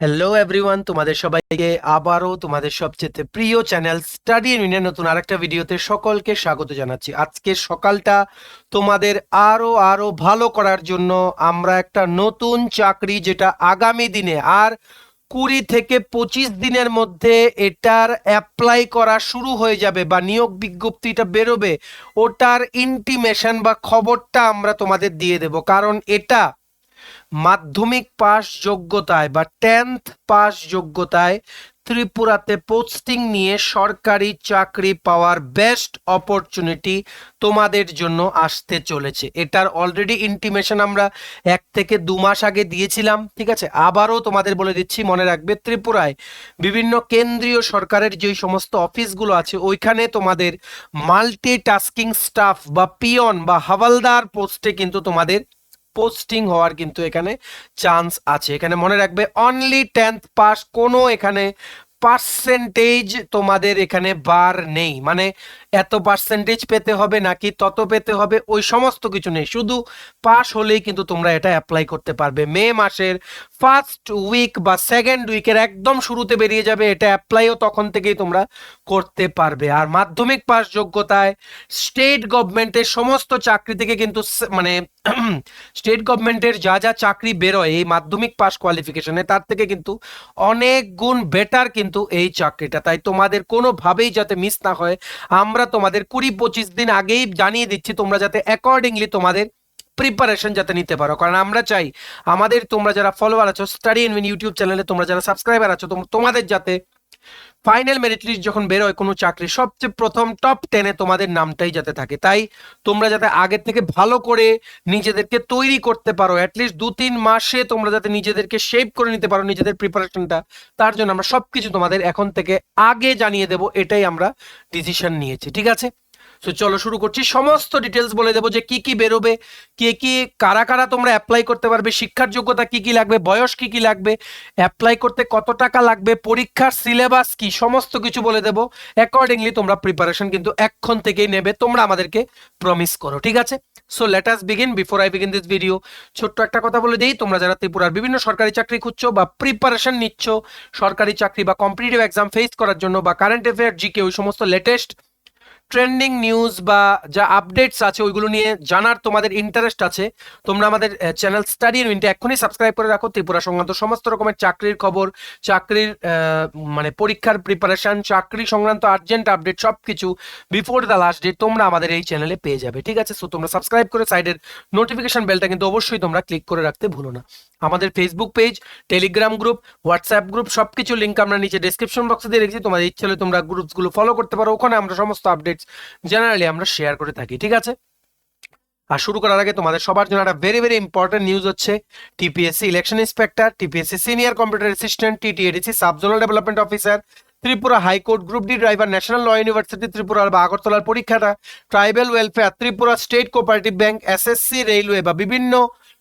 Hello everyone, তোমাদের সবাইকে আবারও তোমাদের সবচেয়ে প্রিয় চ্যানেল স্টাডি ইউনিয়নের নতুন আরেকটা ভিডিওতে সকলকে স্বাগত জানাচ্ছি। আজকের সকালটা তোমাদের আরো আরো ভালো করার জন্য আমরা একটা নতুন চাকরি, যেটা আগামী দিনে আর 20 থেকে 25 দিনের মধ্যে এটার অ্যাপ্লাই করা শুরু হয়ে যাবে বা নিয়োগ বিজ্ঞপ্তিটা বেরোবে, ওটার ইন্টিমেশন বা খবরটা আমরা তোমাদের দিয়ে দেব। কারণ এটা মাধ্যমিক পাস যোগ্যতায় বা 10th পাস যোগ্যতায় ত্রিপুরাতে পোস্টিং নিয়ে সরকারি চাকরি পাওয়ার বেস্ট অপরচুনিটি তোমাদের জন্য আসতে চলেছে। এটার অলরেডি ইন্টিমেশন আমরা 1 থেকে 2 মাস আগে দিয়েছিলাম, ঠিক আছে। আবারও তোমাদের বলে দিচ্ছি, মনে রাখবে, ত্রিপুরায় বিভিন্ন কেন্দ্রীয় সরকারের যেই সমস্ত অফিসগুলো আছে ওইখানে তোমাদের মাল্টিটাস্কিং স্টাফ বা পিয়ন বা হাওলদার পোস্টে কিন্তু তোমাদের পোস্টিং হওয়ার কিন্তু এখানে চান্স আছে। এখানে মনে রাখবে অনলি 10th পাস, কোনো এখানে পার্সেন্টেজ তোমাদের এখানে বার নেই, মানে এত পার্সেন্টেজ পেতে হবে নাকি তত পেতে হবে ওই সমস্ত কিছু নেই, শুধু পাস হলেই কিন্তু তোমরা এটা অ্যাপ্লাই করতে পারবে। মে মাসের ফার্স্ট উইক বা সেকেন্ড উইকের একদম শুরুতে বেরিয়ে যাবে, এটা অ্যাপ্লাইও তখন থেকেই তোমরা করতে পারবে। আর মাধ্যমিক পাস যোগ্যতায় স্টেট গভর্নমেন্টের সমস্ত চাকরি থেকে কিন্তু মানে স্টেট গভর্নমেন্টের যা যা চাকরি বেরোয় এই মাধ্যমিক পাস কোয়ালিফিকেশনে, তার থেকে কিন্তু অনেক গুণ বেটার কিন্তু এই চাকরিটা। তাই তোমাদের কোনোভাবেই যাতে মিস না হয়, আমরা তোমাদের 20-25 দিন আগেই জানিয়ে দিচ্ছি, তোমরা যাতে অ্যাকর্ডিংলি তোমাদের প্রিপারেশন যাতে নিতে পারো। কারণ আমরা চাই আমাদের, তোমরা যারা ফলোয়ার আছো স্টাডি ইন ইউটিউব চ্যানেলে, তোমরা যারা সাবস্ক্রাইবার আছো, তোমাদের যাতে ফাইনাল মেরিট লিস্ট যখন বেরোয় কোনো চাকরি, সবচেয়ে প্রথম টপ 10-এ তোমাদের নামটাই যাতে থাকে। তাই তোমরা যাতে আগের থেকে ভালো করে নিজেদেরকে তৈরি করতে পারো, অ্যাটলিস্ট 2-3 মাসে তোমরা যাতে নিজেদেরকে শেপ করে নিতে পারো নিজেদের প্রিপারেশনটা, তার জন্য আমরা সবকিছু তোমাদের এখন থেকে আগে জানিয়ে দেব, এটাই আমরা ডিসিশন নিয়েছি, ঠিক আছে। সো চলো শুরু করছি। সমস্ত ডিটেলস বলে দেবো যে কি কি বেরোবে, কে কি কারা কারা তোমরা অ্যাপ্লাই করতে পারবে, শিক্ষার যোগ্যতা কি কি লাগবে, বয়স কি কি লাগবে, অ্যাপ্লাই করতে কত টাকা লাগবে, পরীক্ষার সিলেবাস কি, সমস্ত কিছু বলে দেবো। অ্যাকর্ডিংলি তোমরা প্রিপারেশন কিন্তু এখন থেকেই নেবে, তোমরা আমাদেরকে প্রমিস করো, ঠিক আছে। So let us begin. Before I begin this video, ছোট্ট একটা কথা বলে দিই, তোমরা যারা ত্রিপুরার বিভিন্ন সরকারি চাকরি খুঁজছো বা প্রিপারেশন নিচ্ছ সরকারি চাকরি বা কম্পিটিটিভ এক্সাম ফেস করার জন্য, বা কারেন্ট অ্যাফেয়ার, জিকে, ওই সমস্ত লেটেস্ট ট্রেন্ডিং নিউজ বা যা আপডেটস আছে ওইগুলো নিয়ে জানার তোমাদের ইন্টারেস্ট আছে, তোমরা আমাদের চ্যানেল স্টাডি ইউনিট এক্ষুনি সাবস্ক্রাইব করে রাখো। ত্রিপুরা সংক্রান্ত সমস্ত রকমের চাকরির খবর, চাকরির মানে পরীক্ষার প্রিপারেশন, চাকরি সংক্রান্ত আর্জেন্ট আপডেট, সব কিছু বিফোর দ্য লাস্ট ডেট তোমরা আমাদের এই চ্যানেলে পেয়ে যাবে, ঠিক আছে। সো তোমরা সাবস্ক্রাইব করে সাইডের নোটিফিকেশন বেলটা কিন্তু অবশ্যই তোমরা ক্লিক করে রাখতে ভুলো না। আমাদের Facebook page, Telegram group, WhatsApp group, সবকিছু লিঙ্ক আমরা নিচে ডেসক্রিপশন বক্সে দিয়ে রেখেছি। তোমাদের ইচ্ছে হলে তোমরা গ্রুপসগুলো ফলো করতে পারো, ওখানে আমরা সমস্ত আপডেটস জেনারেলি আমরা শেয়ার করে থাকি, ঠিক আছে। আর শুরু করার আগে তোমাদের সবার জন্য একটা ভেরি ভেরি ইম্পর্টেন্ট নিউজ হচ্ছে, TPSC election inspector, TPSC senior computer assistant, TTADC sub zonal development officer, Tripura high court, group D driver, national law university Tripura বা আগরতলার পরীক্ষাটা, tribal welfare, Tripura state cooperative bank, SSC, railway বা বিভিন্ন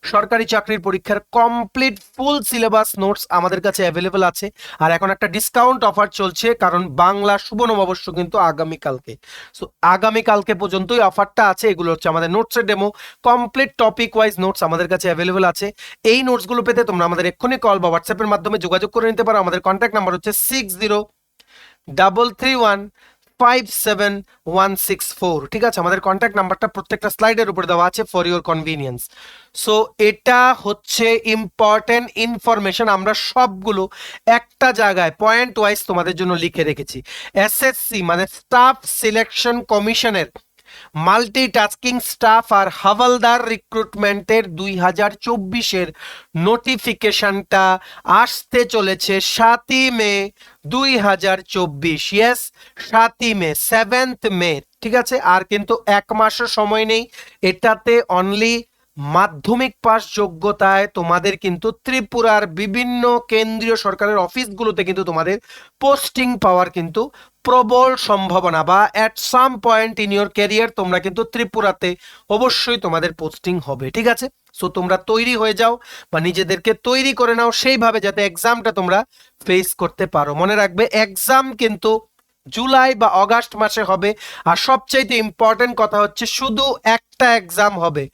সরকারি চাকরির পরীক্ষার কমপ্লিট ফুল সিলেবাস নোটস আমাদের কাছে অ্যাভেলেবেল আছে। আর এখন একটা ডিসকাউন্ট অফার চলছে, কারণ বাংলা শুভ নববর্ষ কিন্তু আগামীকালকে। সো আগামীকালকে পর্যন্তই অফারটা আছে। এগুলো হচ্ছে আমাদের নোটসের demo, complete topic wise notes আমাদের কাছে অ্যাভেলেবেল আছে। এই নোটসগুলো পেতে তোমরা আমাদের এক্ষুনি কল বা হোয়াটসঅ্যাপের মাধ্যমে যোগাযোগ করে নিতে পারো। আমাদের কন্ট্যাক্ট নাম্বার হচ্ছে 6033157164, ঠিক আছে। আমাদের কন্ট্যাক্ট নাম্বারটা প্রত্যেকটা স্লাইডের উপরে দেওয়া আছে ফর ইউর কনভিনিয়েন্স। সো এটা হচ্ছে ইম্পর্টেন্ট ইনফরমেশন, আমরা সবগুলো একটা জায়গায় পয়েন্ট ওয়াইজ তোমাদের জন্য লিখে রেখেছি। এসএসসি মানে স্টাফ সিলেকশন কমিশনের মাল্টিটাস্কিং স্টাফ আর হাওলদার রিক্রুটমেন্টের 2024-এর নোটিফিকেশনটা আসতে চলেছে 7ই মে 2024। ইয়েস, 7ই মে, 7th মে, ঠিক আছে। আর কিন্তু 1 মাসও সময় নেই। এটাতে অনলি মাধ্যমিক পাস যোগ্যতায় তোমাদের কিন্তু ত্রিপুরার বিভিন্ন কেন্দ্রীয় সরকারের অফিসগুলোতে কিন্তু তোমাদের পোস্টিং পাওয়ার কিন্তু প্রবল সম্ভাবনা, বা at some point in your career তোমরা কিন্তু ত্রিপুরাতে অবশ্যই তোমাদের পোস্টিং হবে, ঠিক আছে। সো তোমরা তৈরি হয়ে যাও বা নিজেদেরকে তৈরি করে নাও সেইভাবে, যাতে এক্সামটা তোমরা ফেস করতে পারো। মনে রাখবে এক্সাম কিন্তু জুলাই বা অগাস্ট মাসে হবে। আর সবচাইতে ইম্পর্টেন্ট কথা হচ্ছে, শুধু একটা এক্সাম হবে,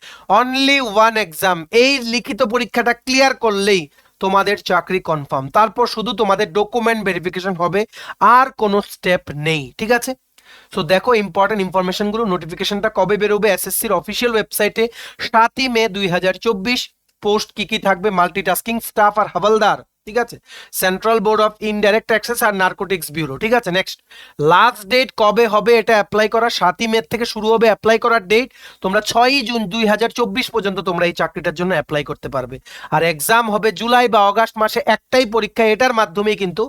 অনলি ওয়ান এক্সাম। এই লিখিত পরীক্ষাটা ক্লিয়ার করলেই তোমাদের চাকরি কনফার্ম। তারপর শুধু তোমাদের ডকুমেন্ট ভেরিফিকেশন হবে, আর কোনো স্টেপ নেই, ঠিক আছে। সো দেখো ইম্পর্টেন্ট ইনফরমেশনগুলো, নোটিফিকেশনটা কবে বেরোবে এসএসসির অফিসিয়াল ওয়েবসাইটে 7ই মে 2024। পোস্ট কি কি থাকবে, মাল্টিটাস্কিং স্টাফ আর হাওলদার, ঠিক আছে, central board of indirect taxes আর নার্কোটিক্স ব্যুরো, ঠিক আছে। নেক্সট লাস্ট ডেট কবে হবে এটা অ্যাপ্লাই করা, 7ই মে থেকে শুরু হবে অ্যাপ্লাই করার ডেট। তোমরা 6ই জুন 2024 পর্যন্ত তোমরা এই চাকরিটার জন্য অ্যাপ্লাই করতে পারবে। আর এক্সাম হবে জুলাই বা অগাস্ট মাসে, একটাই পরীক্ষা, এটার মাধ্যমেই কিন্তু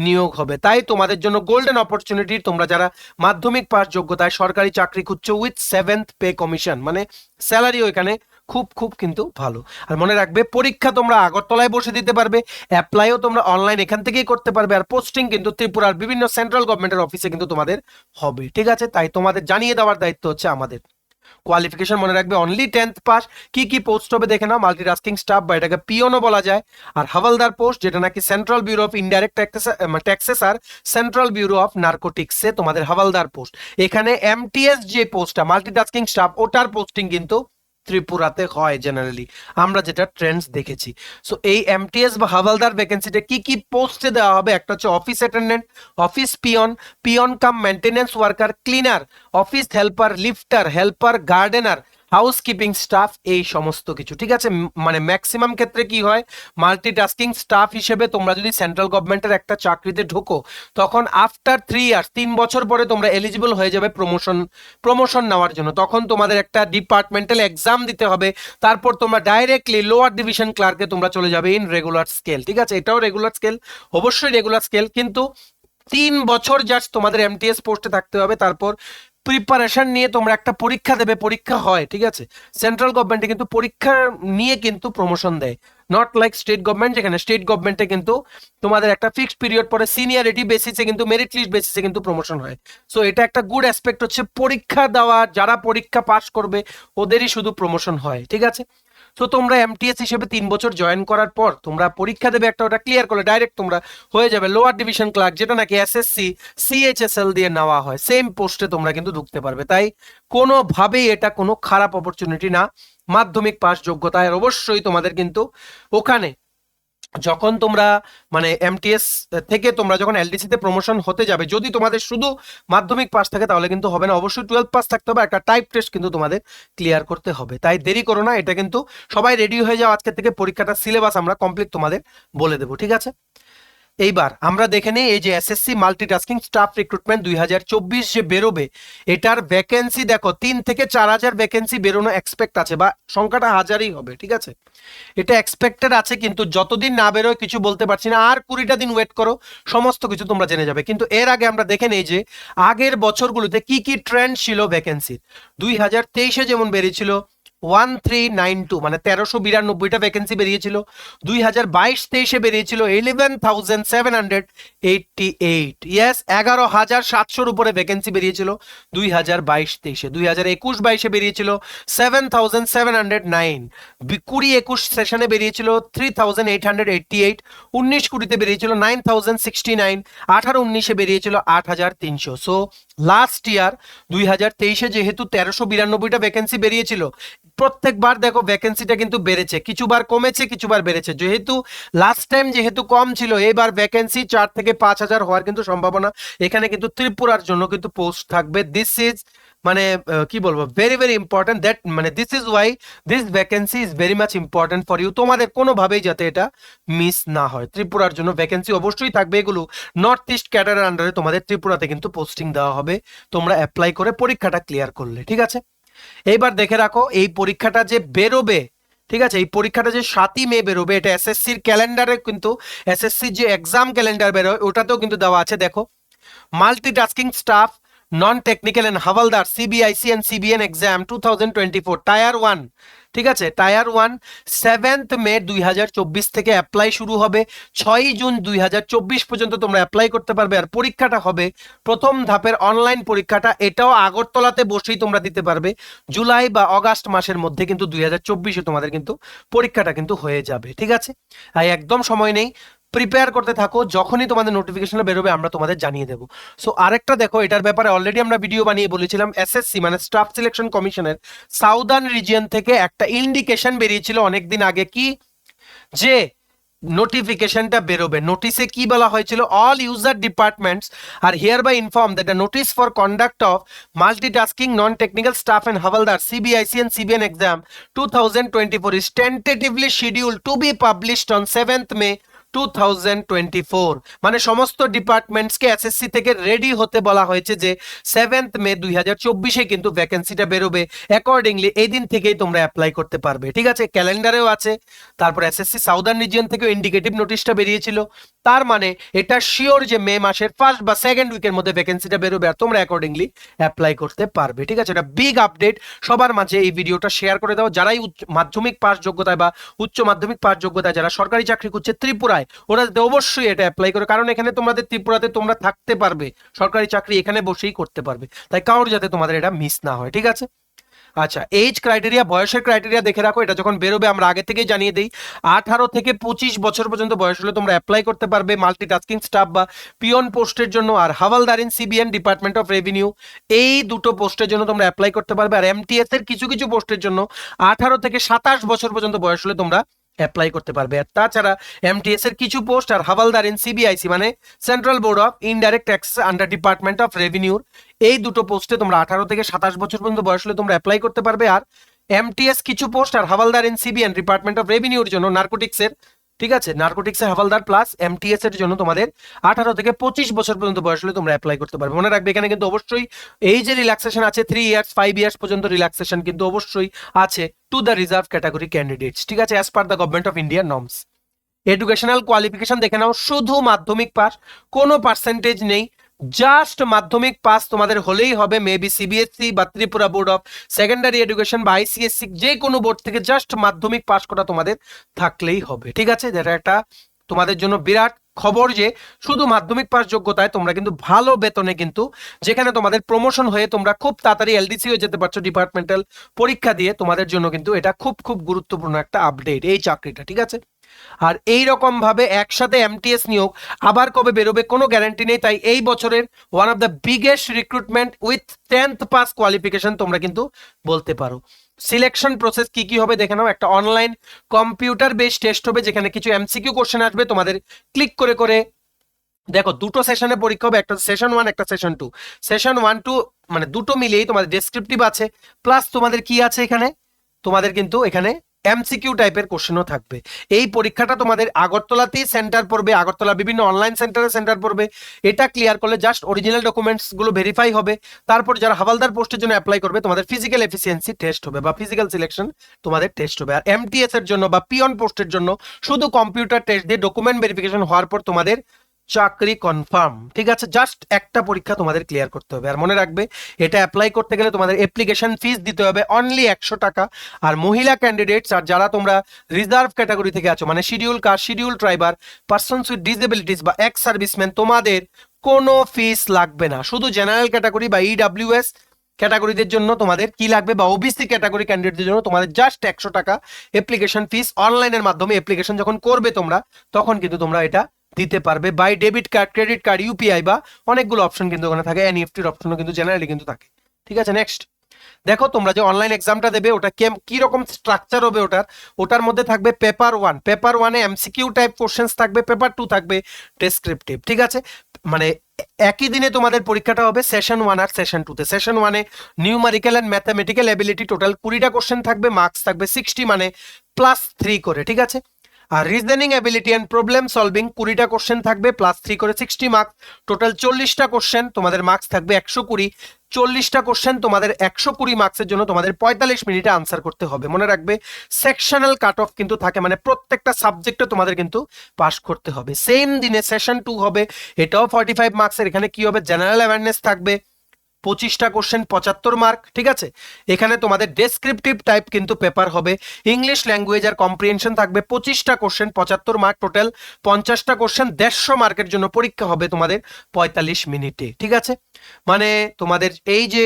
নিয়োগ হবে। তাই তোমাদের জন্য গোল্ডেন অপরচুনিটি, তোমরা যারা মাধ্যমিক পাস যোগ্যতায় সরকারি চাকরি খুঁজছো উইথ 7th পে কমিশন, মানে স্যালারিও এখানে খুব খুব কিন্তু ভালো। আর মনে রাখবে পরীক্ষা তোমরা আগরতলায় বসে দিতে পারবে, অ্যাপ্লাইও তোমরা অনলাইন এখান থেকেই করতে পারবে, আর পোস্টিং কিন্তু ত্রিপুরার বিভিন্ন সেন্ট্রাল গভর্নমেন্টের অফিসে কিন্তু তোমাদের হবে, ঠিক আছে। তাই তোমাদের জানিয়ে দেওয়ার দায়িত্ব হচ্ছে আমাদের। কোয়ালিফিকেশন মনে রাখবে অনলি 10th পাস। কি কি পোস্ট হবে দেখে নাও, মাল্টিটাস্কিং স্টাফ বা এটাকে পিওনও বলা যায়, আর হাওলদার পোস্ট যেটা নাকি central bureau of indirect taxes আর সেন্ট্রাল ব্যুরো অফ নার্কোটিক্সে তোমাদের হাওলদার পোস্ট। এখানে এমটিএস যে পোস্টটা মাল্টিটাস্কিং স্টাফ, ওটার পোস্টিং কিন্তু ত্রিপুরাতে হয় জেনারেলি, আমরা যেটা ট্রেন্ডস দেখেছি। সো এই এমটিএস বা হাওলদার ভ্যাকেন্সিতে কি কি পোস্টে দেওয়া হবে, একটা হচ্ছে office attendant, office peon, peon cum maintenance worker, cleaner, office helper, lifter, helper, gardener, housekeeping staff, এই সমস্ত কিছু, ঠিক আছে। মানে ম্যাক্সিমাম ক্ষেত্রে কি হয়, মাল্টিটাস্কিং স্টাফ হিসেবে তোমরা যদি সেন্ট্রাল গভর্নমেন্টের একটা চাকরিতে ঢোকো, তখন আফটার 3 ইয়ার্স, 3 বছর পরে তোমরা এলিজিবল হয়ে যাবে প্রমোশন নেওয়ার জন্য। তখন তোমাদের একটা ডিপার্টমেন্টাল এক্সাম দিতে হবে, তারপর তোমরা ডাইরেক্টলি লোয়ার ডিভিশন ক্লার্কে তোমরা চলে যাবে ইন রেগুলার স্কেল, ঠিক আছে। এটাও রেগুলার স্কেল, অবশ্যই রেগুলার স্কেল, কিন্তু 3 বছর জাস্ট তোমাদের এমটিএস পোস্টে থাকতে হবে। তারপর প্রিপারেশন নিয়ে তোমরা একটা পরীক্ষা দেবে, পরীক্ষা হয়, ঠিক আছে। সেন্ট্রাল গভর্নমেন্টে কিন্তু পরীক্ষা নিয়ে কিন্তু প্রমোশন দেয়, নট লাইক স্টেট গভর্নমেন্ট, যেখানে স্টেট গভর্নমেন্টে কিন্তু তোমাদের একটা ফিক্সড পিরিয়ড পরে সিনিয়রিটি বেসিসে কিন্তু মেরিট লিস্ট বেসিসে কিন্তু প্রমোশন হয়। সো এটা একটা গুড অ্যাসপেক্ট হচ্ছে, পরীক্ষা দেওয়া যারা পরীক্ষা পাস করবে ওদেরই শুধু প্রমোশন হয়, ঠিক আছে। তো তোমরা এমটিএস হিসেবে 3 বছর জয়েন করার পর তোমরা পরীক্ষা দেবে একটা, ওটা ক্লিয়ার করলে ডাইরেক্ট তোমরা হয়ে যাবে লোয়ার ডিভিশন ক্লার্ক, যেটা নাকি এসএসসি সিএইচএসএল দিয়ে নেওয়া হয়, সেম পোস্টে তোমরা কিন্তু ঢুকতে পারবে। তাই কোনোভাবেই এটা কোনো খারাপ অপরচুনিটি না, মাধ্যমিক পাস যোগ্যতায় অবশ্যই তোমাদের কিন্তু ওখানে যখন তোমরা মানে এমটিএস থেকে তোমরা যখন এলডিসি তে প্রমোশন হতে যাবে, যদি তোমাদের শুধু মাধ্যমিক পাস থাকে তাহলে কিন্তু হবে না, অবশ্যই 12 পাস থাকতে হবে, একটা টাইপ টেস্ট কিন্তু তোমাদের ক্লিয়ার করতে হবে। তাই দেরি করো না, এটা কিন্তু সবাই রেডি হয়ে যাও আজকে থেকে, পরীক্ষাটা সিলেবাস আমরা কমপ্লিট তোমাদের বলে দেবো, ঠিক আছে। এইবার আমরা দেখে নিই এই যে এসএসসি মাল্টিটাস্কিং স্টাফ রিক্রুটমেন্ট 2024 যে বেরোবে, এটার ভ্যাকেন্সি দেখো 3 থেকে 4,000 ভ্যাকেন্সি বেরোনো এক্সপেক্ট আছে, বা সংখ্যাটা হাজারই হবে, ঠিক আছে। এটা এক্সপেক্টেড আছে, কিন্তু যতদিন না বেরোয় কিছু বলতে পারছি না, আর 20টা দিন ওয়েট করো, সমস্ত কিছু তোমরা জেনে যাবে। কিন্তু এর আগে আমরা দেখে নেই যে আগের বছরগুলোতে কি কি ট্রেন্ড ছিল ভ্যাকেন্সির। 2023-এ যেমন বেরিয়েছিল 1392, মানে 1392টা ভ্যাকেন্সি বেরিয়েছিল। 2022-23-এ বেরিয়েছিল 11,788, ইয়েস 11,700-র উপরে ভ্যাকেন্সি বেরিয়েছিল 2022-23-এ। 2021-22-এ বেরিয়েছিল 7,709, 20-21 সেশনে বেরিয়েছিল 3,888, 19-20-তে বেরিয়েছিল 9,069, 18-19-এ বেরিয়েছিল 8,300। সো লাস্ট ইয়ার 2023-এ যেহেতু 1392টা ভ্যাকেন্সি বেরিয়েছিল, প্রত্যেকবার দেখো ভ্যাকেন্সিটা কিন্তু বেড়েছে, কিছুবার কমেছে, কিছুবার বেড়েছে। যেহেতু লাস্ট টাইম যেহেতু কম ছিল, এবার ভ্যাকেন্সি 4 থেকে 5,000 হওয়ার কিন্তু সম্ভাবনা। এখানে কিন্তু ত্রিপুরার জন্য কিন্তু পোস্ট থাকবে। দিস ইজ মানে কি বলবো, ভেরি ভেরি ইম্পর্টেন্ট, দ্যাট মানে this is why this vacancy is very much important for you. তোমাদের কোনোভাবেই যাতে এটা মিস না হয়, ত্রিপুরার জন্য ভ্যাকেন্সি অবশ্যই থাকবে। এগুলো নর্থ ইস্ট ক্যাডারের আন্ডারে তোমাদের ত্রিপুরাতে কিন্তু পোস্টিং দেওয়া হবে, তোমরা অ্যাপ্লাই করে পরীক্ষাটা ক্লিয়ার করলে, ঠিক আছে। এইবার দেখে রাখো এই পরীক্ষাটা যে বেরোবে, ঠিক আছে, এই পরীক্ষাটা যে 7ই মে বেরোবে, এটা এসএসসির ক্যালেন্ডারে কিন্তু এসএসসির যে এক্সাম ক্যালেন্ডার বেরোয় ওটাতেও কিন্তু দেওয়া আছে। দেখো multitasking staff non technical and havaldar CBIC and CBN exam 2024 tier 1, ঠিক আছে, টায়ার 1 7th মে 2024 থেকে অ্যাপ্লাই শুরু হবে, 6ই জুন 2024 পর্যন্ত তোমরা অ্যাপ্লাই করতে পারবে। আর পরীক্ষাটা হবে প্রথম ধাপের অনলাইন পরীক্ষাটা, এটাও আগরতলাতে বসেই তোমরা দিতে পারবে। জুলাই বা অগাস্ট মাসের মধ্যে কিন্তু 2024-এ তোমাদের কিন্তু পরীক্ষাটা কিন্তু হয়ে যাবে, ঠিক আছে। তাই একদম সময় নেই, প্রিপেয়ার করতে থাকো, যখনই তোমাদের নোটিফিকেশন বেরোবে আমরা তোমাদের জানিয়ে দেবো। সো আরেকটা দেখো, এটার ব্যাপারে অলরেডি আমরা ভিডিও বানিয়ে বলেছিলাম, এসএসসি মানে স্টাফ সিলেকশন কমিশনের সাউদার্ন রিজিয়ন থেকে একটা ইন্ডিকেশন বেরিয়েছিল অনেকদিন আগে, কি যে নোটিফিকেশনটা বেরোবে। নোটিশে কি বলা হয়েছিল, all user departments are hereby inform that the notice for conduct of multitasking non technical staff and havaldar CBIC and CBN exam 2024 is tentatively scheduled to be published on 7th May 2024। মানে সমস্ত ডিপার্টমেন্টসকে SSC থেকে ready হতে বলা হয়েছে যে 7th মে 2024 কিন্তু ভ্যাকেন্সিটা বেরোবে। Accordingly এই দিন থেকেই তোমরা অ্যাপ্লাই করতে পারবে, ঠিক আছে। ক্যালেন্ডারেও আছে। তারপর এসএসসি সাউদার্ন রিজিয়ন থেকে ইন্ডিকেটিভ নোটিশটা বেরিয়েছিল। তার মানে এটা শিওর যে মে মাসের ফার্স্ট বা সেকেন্ড উইকের মধ্যে ভ্যাকেন্সিটা বেরোবে আর তোমরা অ্যাকর্ডিংলি অ্যাপ্লাই করতে পারবে, ঠিক আছে। এটা বিগ আপডেট। সবার মাঝে এই ভিডিওটা শেয়ার করে দাও। যারাই মাধ্যমিক পাস যোগ্যতায় বা উচ্চ মাধ্যমিক পাস যোগ্যতায় যারা সরকারি চাকরি করছে ত্রিপুরায়, ওরা অবশ্যই এটা অ্যাপ্লাই করে, কারণ এখানে তোমাদের ত্রিপুরাতে তোমরা থাকতে পারবে, সরকারি চাকরি এখানে বসেই করতে পারবে। তাই কারোর যাতে তোমাদের এটা মিস না হয়, ঠিক আছে। আচ্ছা, এজ ক্রাইটেরিয়া, বয়সের ক্রাইটেরিয়া দেখে রাখো। এটা যখন বেরোবে আমরা আগে থেকেই জানিয়ে দিই। 18 থেকে 25 বছর পর্যন্ত বয়স হলে তোমরা অ্যাপ্লাই করতে পারবে মাল্টিটাস্কিং স্টাফ বা পিয়ন পোস্টের জন্য। আর havaldar in CBN department of revenue, এই দুটো পোস্টের জন্য তোমরা অ্যাপ্লাই করতে পারবে। আর এমটিএস এর কিছু কিছু পোস্টের জন্য 18 থেকে 27 বছর পর্যন্ত বয়স হলে তোমরা অ্যাপ্লাই করতে পারবে। আর তাছাড়া এমটিএস এর কিছু পোস্ট আর হাওলদার ইন সিবিআইসি মানে central board of indirect taxes under department of রেভিনিউর, এই দুটো পোস্টে তোমরা 18 থেকে 27 বছর পর্যন্ত বয়স হলে তোমরা অ্যাপ্লাই করতে পারবে। আর এমটিএস কিছু পোস্ট আর havaldar in CBN department of রেভিনিউর জন্য নার্কোটিক্সের, ঠিক আছে, নার্কোটিক্সের হাওলদার প্লাস এমটিএস এর জন্য তোমাদের 18 থেকে 25 বছর পর্যন্ত বয়স হলে তোমরা অ্যাপ্লাই করতে পারবে। মনে রাখবে এখানে কিন্তু অবশ্যই এই যে রিল্যাক্সেশন আছে 3 ইয়ার্স 5 ইয়ার্স পর্যন্ত রিল্যাক্সেশন কিন্তু অবশ্যই আছে to the reserve category candidates, ঠিক আছে, as per the government of India norms. Educational qualification দেখে নাও, শুধু মাধ্যমিক পাস, কোনো পার্সেন্টেজ নেই, জাস্ট মাধ্যমিক পাস তোমাদের হলেই হবে। মেবি সিবিএসসি বা Tripura board of secondary education বা আইসিএসসি যে কোনো বোর্ড থেকে জাস্ট মাধ্যমিক পাস করা তোমাদের থাকলেই হবে, ঠিক আছে। যেটা একটা তোমাদের জন্য বিরাট খবর যে শুধু মাধ্যমিক পাস যোগ্যতায় তোমরা কিন্তু ভালো বেতনে কিন্তু, যেখানে তোমাদের প্রমোশন হয়ে তোমরা খুব তাড়াতাড়ি এলডিসি হয়ে যেতে পারছো ডিপার্টমেন্টাল পরীক্ষা দিয়ে, তোমাদের জন্য কিন্তু এটা খুব খুব গুরুত্বপূর্ণ একটা আপডেট এই চাকরিটা, ঠিক আছে। আর এই রকম ভাবে একসাথে এমটিএস নিয়োগ আবার কবে বেরোবে কোনো গ্যারান্টি নেই। তাই এই বছরের one of the biggest recruitment with 10th pass qualification তোমরা কিন্তু বলতে পারো। সিলেকশন প্রসেস কি কি হবে দেখে নাও। একটা অনলাইন কম্পিউটার বেসড টেস্ট হবে, যেখানে কিছু এমসিকিউ কোশ্চেন আসবে, তোমাদের ক্লিক করে করে দেখো দুটো সেশনে পরীক্ষা হবে, একটা সেশন 1 একটা সেশন 2। সেশন 1 2 মানে দুটো মিলিয়েই তোমাদের ডেসক্রিপটিভ আছে, প্লাস তোমাদের কি আছে এখানে, তোমাদের কিন্তু এখানে এমসিকিউ টাইপের কোশ্চেনও থাকবে। এই পরীক্ষাটা তোমাদের আগরতলাতেই সেন্টার পড়বে, আগরতলা বিভিন্ন অনলাইন সেন্টারে সেন্টার পড়বে। এটা ক্লিয়ার করলে জাস্ট অরিজিনাল ডকুমেন্টস গুলো ভেরিফাই হবে। তারপর যারা হাওলদার পোস্টের জন্য অ্যাপ্লাই করবে, তোমাদের ফিজিক্যাল এফিসিয়েন্সি টেস্ট হবে বা ফিজিক্যাল সিলেকশন তোমাদের টেস্ট হবে। আর এমটিএস এর জন্য বা পিয়ন পোস্টের জন্য শুধু কম্পিউটার টেস্ট দিয়ে ডকুমেন্ট ভেরিফিকেশন হওয়ার পর তোমাদের চাকরি কনফার্ম, ঠিক আছে। জাস্ট একটা পরীক্ষা তোমাদের ক্লিয়ার করতে হবে। আর মনে রাখবে এটা অ্যাপ্লাই করতে গেলে তোমাদের অ্যাপ্লিকেশন ফিস দিতে হবে অনলি 100 টাকা। আর মহিলা ক্যান্ডিডেটস আর যারা তোমরা রিজার্ভ ক্যাটাগরি থেকে আছো, মানে schedule caste, schedule tribal, persons with disabilities বা এক্স সার্ভিসম্যান, তোমাদের কোনো ফিস লাগবে না। শুধু জেনারেল ক্যাটাগরি বা ইডাব্লিউএস ক্যাটাগরিদের জন্য তোমাদের কি লাগবে, বা ওবিসি ক্যাটাগরি ক্যান্ডিডেটদের জন্য তোমাদের জাস্ট 100 টাকা অ্যাপ্লিকেশন ফিস। অনলাইনের মাধ্যমে অ্যাপ্লিকেশন যখন করবে তোমরা, তখন কিন্তু তোমরা এটা দিতে পারবে by debit card, credit card, UPI বা অনেকগুলো অপশন কিন্তু ওখানে থাকে। এনইএফটির অপশনও কিন্তু জেনারেলি কিন্তু থাকে, ঠিক আছে। নেক্সট দেখো, তোমরা যে অনলাইন এক্সামটা দেবে ওটা কি রকম স্ট্রাকচার হবে, ওটার মধ্যে থাকবে পেপার 1, পেপার 1-এ এমসিকিউ টাইপ কোশ্চেন্স থাকবে, পেপার 2 থাকবে ডেসক্রিপটিভ, ঠিক আছে। মানে একই দিনে তোমাদের পরীক্ষাটা হবে সেশন 1 আর সেশন 2-তে। সেশন 1-এ numerical and mathematical ability total 20টা কোশ্চেন থাকবে, মার্কস থাকবে 60 মানে +3 করে, ঠিক আছে। আর reasoning ability and problem solving 20টা কোশ্চেন থাকবে +3 করে 60 মার্কস, টোটাল 40টা কোশ্চেন, তোমাদের মার্কস থাকবে 120। 40টা কোশ্চেন তোমাদের 120 মার্কসের জন্য তোমাদের 45 মিনিটে আনসার করতে হবে। মনে রাখবে সেকশনাল কাট অফ কিন্তু থাকে, মানে প্রত্যেকটা সাবজেক্টে তোমাদের কিন্তু পাস করতে হবে। সেম দিনে সেশন 2 হবে, এটাও 45 মার্কসের। এখানে কি হবে, জেনারেল অ্যাওয়ারনেস থাকবে 25টা কোশ্চেন 75 মার্ক, ঠিক আছে। এখানে তোমাদের ডেসক্রিপটিভ টাইপ কিন্তু পেপার হবে, ইংলিশ ল্যাঙ্গুয়েজ আর কম্প্রিহেনশন থাকবে 25টা কোশ্চেন 75 মার্ক, টোটাল 50টা কোশ্চেন 150 মার্কের জন্য পরীক্ষা হবে তোমাদের 45 মিনিটে, ঠিক আছে। মানে তোমাদের এই যে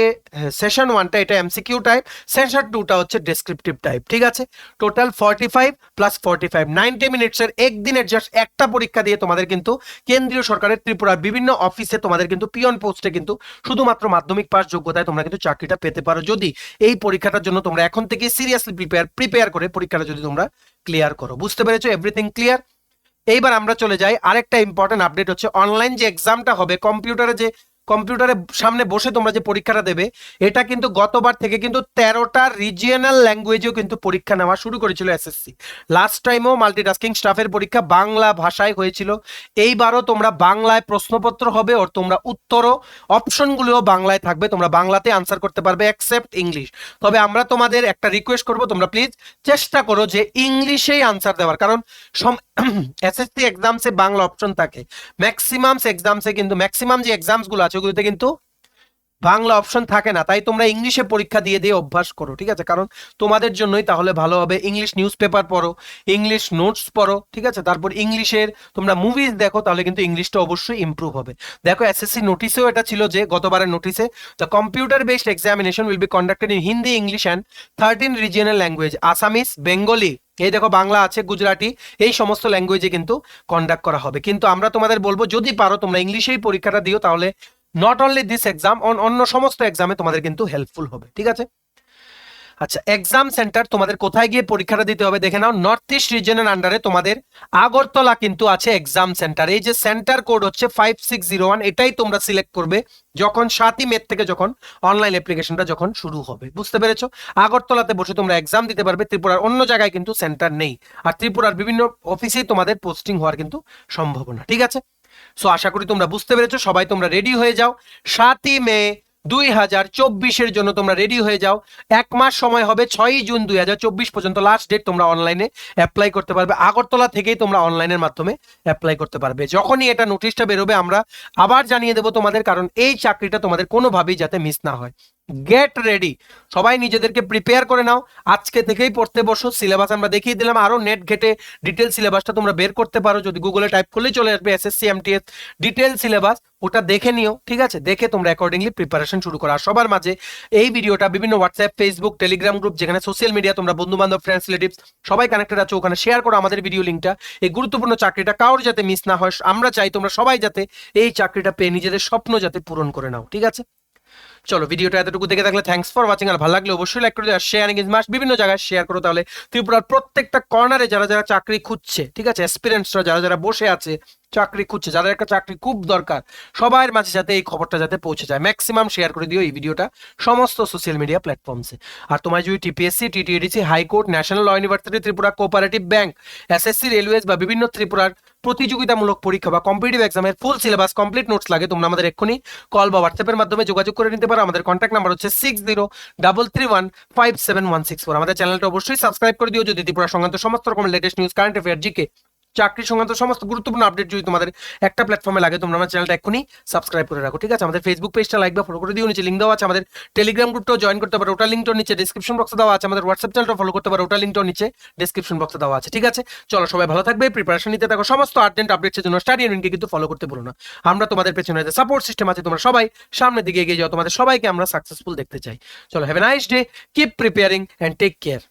সেশন 1টা এটা এমসিকিউ টাইপ, সেশন 2টা হচ্ছে ডেসক্রিপটিভ টাইপ, ঠিক আছে। টোটাল 45 + 45 90 মিনিটসের একদিনের জাস্ট একটা পরীক্ষা দিয়ে তোমাদের কিন্তু কেন্দ্রীয় সরকারের ত্রিপুরার বিভিন্ন অফিসে তোমাদের কিন্তু পিয়ন পোস্টে কিন্তু শুধুমাত্র মাধ্যমিক পাস যোগ্যতায় তোমরা কিন্তু চাকরিটা পেতে পারো, যদি এই পরীক্ষাটার জন্য তোমরা এখন থেকে সিরিয়াসলি প্রিপেয়ার করে পরীক্ষাটা যদি তোমরা ক্লিয়ার করো। বুঝতে পেরেছো? Everything clear? এইবার আমরা চলে যাই আরেকটা ইম্পর্টেন্ট আপডেট হচ্ছে অনলাইন যে এক্সামটা হবে কম্পিউটারের সামনে বসে তোমরা যে পরীক্ষাটা দেবে, এটা কিন্তু গতবার থেকে কিন্তু 13টা রিজিয়নাল ল্যাঙ্গুয়েজেও কিন্তু পরীক্ষা নেওয়া শুরু করেছিল এসএসসি। লাস্ট টাইমও মাল্টিটাস্কিং স্টাফের পরীক্ষা বাংলা ভাষায় হয়েছিল, এইবারও তোমরা বাংলায় প্রশ্নপত্র হবে, ওর তোমরা উত্তরও অপশনগুলোও বাংলায় থাকবে, তোমরা বাংলাতে আনসার করতে পারবে এক্সেপ্ট ইংলিশ। তবে আমরা তোমাদের একটা রিকোয়েস্ট করব, তোমরা প্লিজ চেষ্টা করো যে ইংলিশেই আনসার দেওয়ার, কারণ এসএসসি এক্সামসে বাংলা অপশন থাকে, ম্যাক্সিমাম যে এক্সামস গুলো আছে ওগুলোতে কিন্তু বাংলা অপশন থাকে না, তাই তোমরা ইংলিশে পরীক্ষা দিয়ে দিয়ে অভ্যাস করো, ঠিক আছে? কারণ তোমাদের জন্যই তাহলে ভালো হবে। ইংলিশ নিউজ পেপার পড়ো, ইংলিশ নোটস পড়ো, ঠিক আছে? তারপর ইংলিশের তোমরা মুভিজ দেখো, তাহলে কিন্তু ইংলিশটা অবশ্যই ইমপ্রুভ হবে। দেখো এসএসসি নোটিশেও এটা ছিল যে গতবারের নোটিশে, the computer based examination will be conducted in Hindi, English and 13 regional language, Assamese, Bengali, এই দেখো বাংলা আছে, গুজরাটি, এই সমস্ত ল্যাঙ্গুয়েজে কিন্তু কন্ডাক্ট করা হবে। কিন্তু আমরা তোমাদের বলবো যদি পারো তোমরা ইংলিশেই পরীক্ষাটা দিও, তাহলে নট অনলি দিস এক্সাম, অন্য সমস্ত এক্সামে তোমাদের কিন্তু হেল্পফুল হবে, ঠিক আছে? আচ্ছা, এক্সাম সেন্টার তোমাদের কোথায় গিয়ে পরীক্ষাটা দিতে হবে দেখে নাও। নর্থ ইস্ট রিজনের আন্ডারে তোমাদের আগরতলা কিন্তু আছে এক্সাম সেন্টার। এই যে সেন্টার কোড হচ্ছে 5601, এটাই তোমরা সিলেক্ট করবে যখন 7ই মে থেকে যখন অনলাইন অ্যাপ্লিকেশনটা যখন শুরু হবে। বুঝতে পেরেছো? আগরতলাতে বসে তোমরা এক্সাম দিতে পারবে, ত্রিপুরার অন্য জায়গায় কিন্তু সেন্টার নেই, আর ত্রিপুরার বিভিন্ন অফিসেই তোমাদের পোস্টিং হওয়ার কিন্তু সম্ভাবনা, ঠিক আছে? সো আশা করি তোমরা বুঝতে পেরেছো, সবাই তোমরা রেডি হয়ে যাও। 7ই মে 2024 জন্য তোমরা রেডি হয়ে যাও। 1 মাস সময় হবে, 6ই জুন 2024 পর্যন্ত লাস্ট ডেট, তোমরা অনলাইনে অ্যাপ্লাই করতে পারবে। আগরতলা থেকেই তোমরা অনলাইনের মাধ্যমে অ্যাপ্লাই করতে পারবে। যখনই এটা নোটিশটা বেরোবে আমরা আবার জানিয়ে দেবো তোমাদের, কারণ এই চাকরিটা তোমাদের কোনোভাবেই যাতে মিস না হয়। গেট রেডি, সবাই নিজেদেরকে প্রিপেয়ার করে নাও, আজকে থেকেই পড়তে বসো। সিলেবাস আমরা দেখিয়ে দিলাম, আরো নেট ঘেটে ডিটেল সিলেবাসটা তোমরা বের করতে পারো, যদি গুগলে টাইপ করলেই চলে আসবে এসএসসি এমটিএস ডিটেল সিলেবাস, ওটা দেখে নিও, ঠিক আছে? দেখে তোমরা অ্যাকর্ডিংলি প্রিপারেশন শুরু করো। আর সবার মাঝে এই ভিডিওটা বিভিন্ন হোয়াটসঅ্যাপ, ফেসবুক, টেলিগ্রাম গ্রুপ, যেখানে সোশ্যাল মিডিয়া তোমরা বন্ধু বান্ধব, ফ্রেন্ডস, রিলেটিভস সবাই কানেক্টেড আছো, ওখানে শেয়ার করো আমাদের ভিডিও লিঙ্কটা। এই গুরুত্বপূর্ণ চাকরিটা কারোর যাতে মিস না হয়, আমরা চাই তোমরা সবাই যাতে এই চাকরিটা পেয়ে নিজেদের স্বপ্ন যাতে পূরণ করে নাও, ঠিক আছে? চলো, ভিডিওটা এতটুকু দেখে থাকলে থ্যাঙ্কস ফর ওয়াচিং, আর ভালো লাগলে অবশ্যই লাইক করে দিও, আর শেয়ারিং ইজ মাস্ট, বিভিন্ন জায়গায় শেয়ার করো, তাহলে ত্রিপুরার প্রত্যেকটা কর্নারে যারা যারা চাকরি খুঁজছে, ঠিক আছে, অ্যাসপিরেন্টসরা যারা যারা বসে আছে চাকরি খুঁজছে, যাদের একটা চাকরি খুব দরকার, সবার মাঝে যাতে এই খবরটা যাতে পৌঁছে যায়। ম্যাক্সিমাম শেয়ার করে দিও এই ভিডিওটা সমস্ত সোশ্যাল মিডিয়া প্ল্যাটফর্মসে। আর তোমার যদি TPSC, TTADC, high court, national law university Tripura, cooperative bank, SSC, railways বা বিভিন্ন ত্রিপুরার প্রতিযোগিতামূলক পরীক্ষা বা কম্পিটিটিভ এক্সামের ফুল সিলেবাস কমপ্লিট নোটস লাগে, তোমরা আমাদের এক্ষুনি কল বা হোয়াটসঅ্যাপের মাধ্যমে যোগাযোগ করে নিতে পারো। আমাদের কন্ট্যাক্ট নাম্বার হচ্ছে 6033157164। আমাদের চ্যানেলটা অবশ্যই সাবস্ক্রাইব করে দিও, যদি ত্রিপুরা সংক্রান্ত সমস্ত রকমের latest news, current affair, GK, চাকরি সংক্রান্ত সমস্ত গুরুত্বপূর্ণ আপডেট যদি তোমাদের একটা প্ল্যাটফর্মে লাগে, তোমরা আমার চ্যানেলটা এক্ষুনি সাবস্ক্রাইব করে রাখো, ঠিক আছে? আমাদের ফেসবুক পেজটা লাইক বা ফলো করে দিও, নিচে লিঙ্ক দেওয়া আছে। আমাদের টেলিগ্রাম গ্রুপটাও জয়েন করতে পারো, ওটা লিঙ্কটাও নিচে ডেসক্রিপশন বক্সে দেওয়া আছে। আমাদের হোয়াটসঅ্যাপ চ্যানেলটা ফলো করতে পারো, ওটা লিঙ্কটাও নিচে ডেসক্রিপশন বক্সে দেওয়া আছে, ঠিক আছে? চলো, সবাই ভালো থাকবে, প্রিপারেশন নিতে থাকো, সমস্ত আর্জেন্ট আপডেটসের জন্য স্টাডি এন্ড উইনকে কিন্তু ফলো করতে ভুলো না। আমরা তোমাদের পেছনে যে সাপোর্ট সিস্টেম আছে, তোমরা সবাই সামনের দিকে এগিয়ে যাও, তোমাদের সবাইকে আমরা সাকসেসফুল দেখতে চাই। চলো, have a nice day, keep preparing and take care.